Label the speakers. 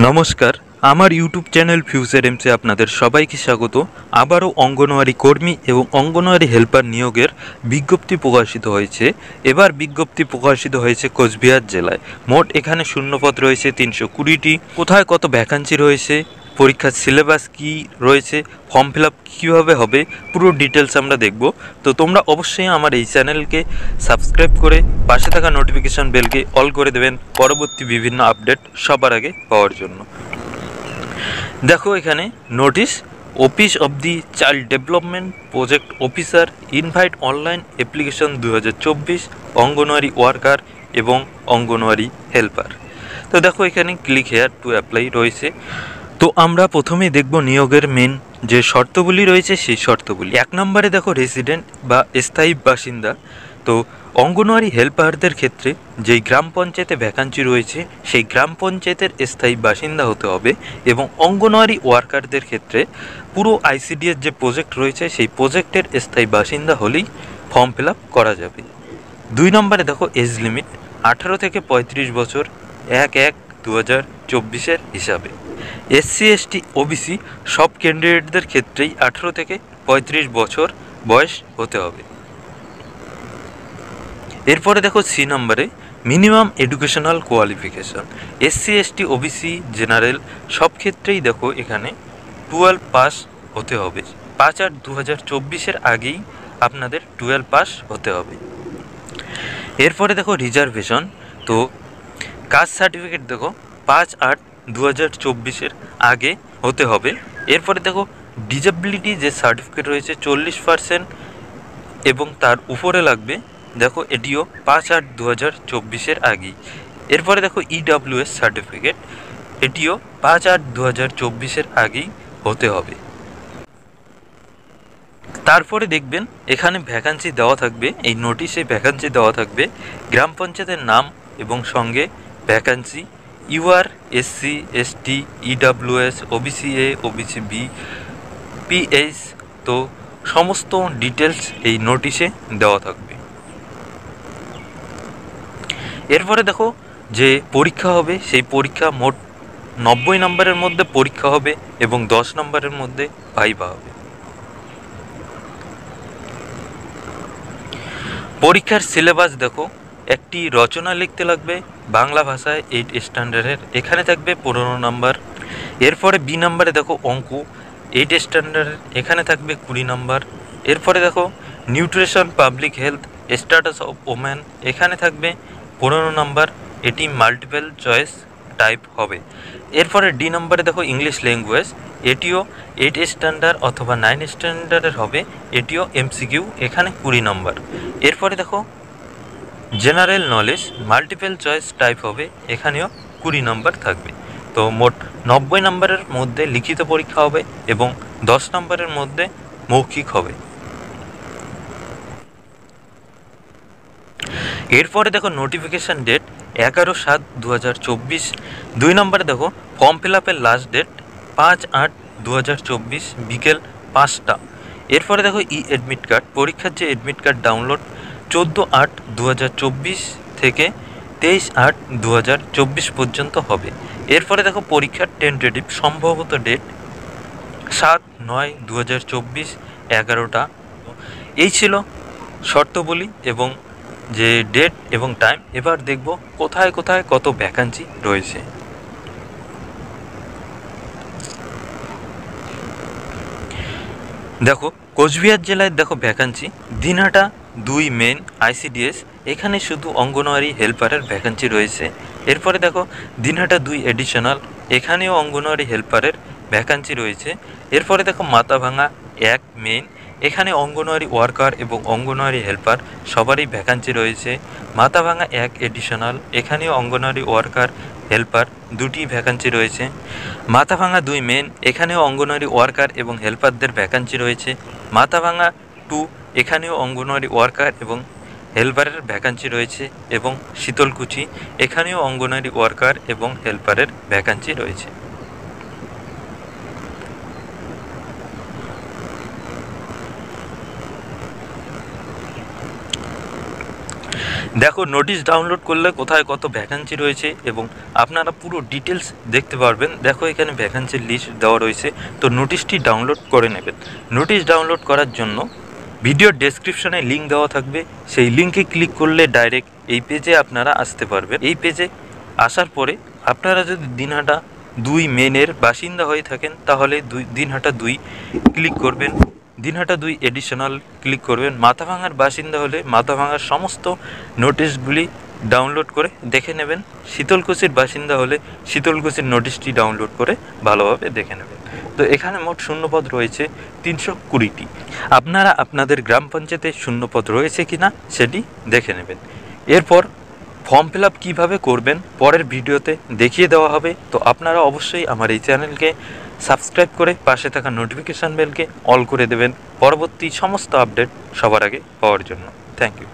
Speaker 1: নমস্কার, আমার YouTube channel future এমসে আপনাদের সবাইকে স্বাগত। আবারও অঙ্গনওয়াড়ি কর্মী এবং অঙ্গনওয়াড়ি হেল্পার নিয়োগের বিজ্ঞপ্তি প্রকাশিত হয়েছে। এবার বিজ্ঞপ্তি প্রকাশিত হয়েছে কোচবিহার জেলায়। মোট এখানে শূন্যপদ রয়েছে 320টি। কোথায় কত ভ্যাকান্সি রয়েছে, পরীক্ষার সিলেবাস কি রয়েছে, ফর্ম ফিল আপ কীভাবে হবে, পুরো ডিটেলস আমরা দেখব। তো তোমরা অবশ্যই আমার এই চ্যানেলকে সাবস্ক্রাইব করে পাশে থাকা নোটিফিকেশন বেলকে অল করে দেবেন পরবর্তী বিভিন্ন আপডেট সবার আগে পাওয়ার জন্য। দেখো এখানে notice, office of the child development project officer, invite online application 2024, anganwadi worker এবং অঙ্গনওয়াড়ি হেল্পার। তো দেখো এখানে ক্লিক হেয়ার টু অ্যাপ্লাই রয়েছে। তো আমরা প্রথমেই দেখব নিয়োগের মেন যে শর্তগুলি রয়েছে সেই শর্তগুলি। 1 নম্বরে দেখো রেসিডেন্ট বা স্থায়ী বাসিন্দা। তো অঙ্গনওয়াড়ি হেল্পারদের ক্ষেত্রে যেই গ্রাম পঞ্চায়েতে ভ্যাকান্সি রয়েছে সেই গ্রাম পঞ্চায়েতের স্থায়ী বাসিন্দা হতে হবে, এবং অঙ্গনওয়াড়ি ওয়ার্কারদের ক্ষেত্রে পুরো আইসিডিএস যে প্রজেক্ট রয়েছে সেই প্রজেক্টের স্থায়ী বাসিন্দা হলেই ফর্ম ফিল আপ করা যাবে। 2 নম্বরে দেখো এজ লিমিট 18 থেকে 35 বছর 1/1/2024 হিসাবে। এসসি এসটি ওবিসি সব ক্যান্ডিডেটদের ক্ষেত্রেই 18 থেকে 35 বছর বয়স হতে হবে। এরপরে দেখো সি নম্বরে minimum educational qualification. SC ST OBC general সব ক্ষেত্রেই দেখো এখানে 12 পাস হতে হবে। 5/8/2024 আগেই আপনাদের 12 পাস হতে হবে। এরপরে দেখো রিজার্ভেশন। তো কাস্ট সার্টিফিকেট দেখো 5/8/2024 আগে হতে হবে। এরপরে দেখো ডিসেবিলিটি যে সার্টিফিকেট রয়েছে 40% এবং তার উপরে লাগবে, দেখো এটিও 5/8/2024 আগেই। এরপরে দেখো ইডব্লিউএস সার্টিফিকেট, এটিও 5/8/2024 আগেই হতে হবে। তারপরে দেখবেন এখানে ভ্যাকান্সি দেওয়া থাকবে, এই নোটিশে ভ্যাকান্সি দেওয়া থাকবে গ্রাম পঞ্চায়েতের নাম এবং সঙ্গে vacancy, UR, SC ST, EWS, OBC A, OBC B, PH. তো সমস্ত ডিটেলস এই নোটিশে দেওয়া থাকবে। এরপরে দেখো যে পরীক্ষা হবে সেই পরীক্ষা মোট 90 নম্বরের মধ্যে পরীক্ষা হবে এবং 10 নম্বরের মধ্যে ভাইভা হবে। পরীক্ষার সিলেবাস দেখো, একটি রচনা লিখতে লাগবে বাংলা ভাষায় 8 স্ট্যান্ডার্ডের, এখানে থাকবে 15 নম্বর। এরপরে বি নম্বরে দেখো অঙ্ক 8 স্ট্যান্ডার্ডের, এখানে থাকবে 20 নম্বর। এরপরে দেখো nutrition public health status of women, এখানে থাকবে 15 নম্বর, এটি মাল্টিপল চয়েস টাইপ হবে। এরপরে ডি নম্বরে দেখো ইংলিশ ল্যাঙ্গুয়েজ, এটিও 8 স্ট্যান্ডার্ড অথবা 9 স্ট্যান্ডার্ডের হবে, এটিও এমসিকিউ, এখানে 20 নম্বর। এরপরে দেখো general knowledge multiple choice type হবে, এখানেও 20 নম্বর থাকবে। তো মোট 90 নম্বরের মধ্যে লিখিত পরীক্ষা হবে এবং 10 নম্বরের মধ্যে মৌখিক হবে। এরপরে দেখো নোটিফিকেশান ডেট 11/7/2024। 2 নম্বরে দেখো ফর্ম ফিল আপের লাস্ট ডেট 5/8/2024 বিকেল 5টা। এরপরে দেখো ই অ্যাডমিট কার্ড, পরীক্ষার যে অ্যাডমিট কার্ড ডাউনলোড 14/8/2024 থেকে 23/8/2024 পর্যন্ত হবে। এরপরে দেখো পরীক্ষার টেন্টেটিভ সম্ভবত ডেট 7/9/2024 11টা। এই ছিল শর্তবলী এবং যে ডেট এবং টাইম। এবার দেখব কোথায় কোথায় কত ভ্যাকান্সি রয়েছে। দেখো কোচবিহার জেলায় দেখো ভ্যাকান্সি দিনহাটা 2 মেন আইসিডিএস, এখানে শুধু অঙ্গনওয়াড়ি হেল্পারের ভ্যাকান্সি রয়েছে। এরপরে দেখো দিনহাটা 2 এডিশনাল, এখানেও অঙ্গনওয়াড়ি হেল্পারের ভ্যাকান্সি রয়েছে। এরপরে দেখো মাথাভাঙা 1 মেন, এখানে অঙ্গনওয়াড়ি ওয়ার্কার এবং অঙ্গনওয়াড়ি হেল্পার সবারই ভ্যাকান্সি রয়েছে। মাথাভাঙা 1 এডিশনাল, এখানেও অঙ্গনওয়াড়ি ওয়ার্কার হেল্পার দুটি ভ্যাকান্সি রয়েছে। মাথাভাঙা 2 মেন, এখানেও অঙ্গনওয়াড়ি ওয়ার্কার এবং হেল্পারদের ভ্যাকান্সি রয়েছে। মাথাভাঙা 2, এখানেও অঙ্গনওয়াড়ি ওয়ার্কার এবং হেল্পারের ভ্যাকান্সি রয়েছে। এবং শীতলকুচি, এখানেও অঙ্গনওয়াড়ি ওয়ার্কার এবং হেল্পারের ভ্যাকান্সি রয়েছে। দেখো নোটিশ ডাউনলোড করলে কোথায় কত ভ্যাকান্সি রয়েছে এবং আপনারা পুরো ডিটেলস দেখতে পারবেন। দেখো এখানে ভ্যাকান্সির লিস্ট দেওয়া রয়েছে, তো নোটিশটি ডাউনলোড করে নেবেন। নোটিশ ডাউনলোড করার জন্য ভিডিওর ডেসক্রিপশনে লিঙ্ক দেওয়া থাকবে, সেই লিঙ্কে ক্লিক করলে ডাইরেক্ট এই পেজে আপনারা আসতে পারবেন। এই পেজে আসার পরে আপনারা যদি দিনহাটা 2 মেনের বাসিন্দা হয়ে থাকেন তাহলে দিনহাটা 2 ক্লিক করবেন, দিনহাটা 2 এডিশনাল ক্লিক করবেন। মাথাভাঙার বাসিন্দা হলে মাথাভাঙার সমস্ত নোটিশগুলি ডাউনলোড করে দেখে নেবেন। শীতলকুচির বাসিন্দা হলে শীতলকুচির নোটিশটি ডাউনলোড করে ভালোভাবে দেখে নেবেন। তো এখানে মোট শূন্যপদ রয়েছে 320টি। আপনারা আপনাদের গ্রাম পঞ্চায়েতে শূন্যপদ রয়েছে কিনা সেটি দেখে নেবেন। এরপর ফর্ম ফিল আপ কীভাবে করবেন পরের ভিডিওতে দেখিয়ে দেওয়া হবে। তো আপনারা অবশ্যই আমার এই চ্যানেলকে সাবস্ক্রাইব করে পাশে থাকা নোটিফিকেশান বেলকে অল করে দেবেন পরবর্তী সমস্ত আপডেট সবার আগে পাওয়ার জন্য। Thank you.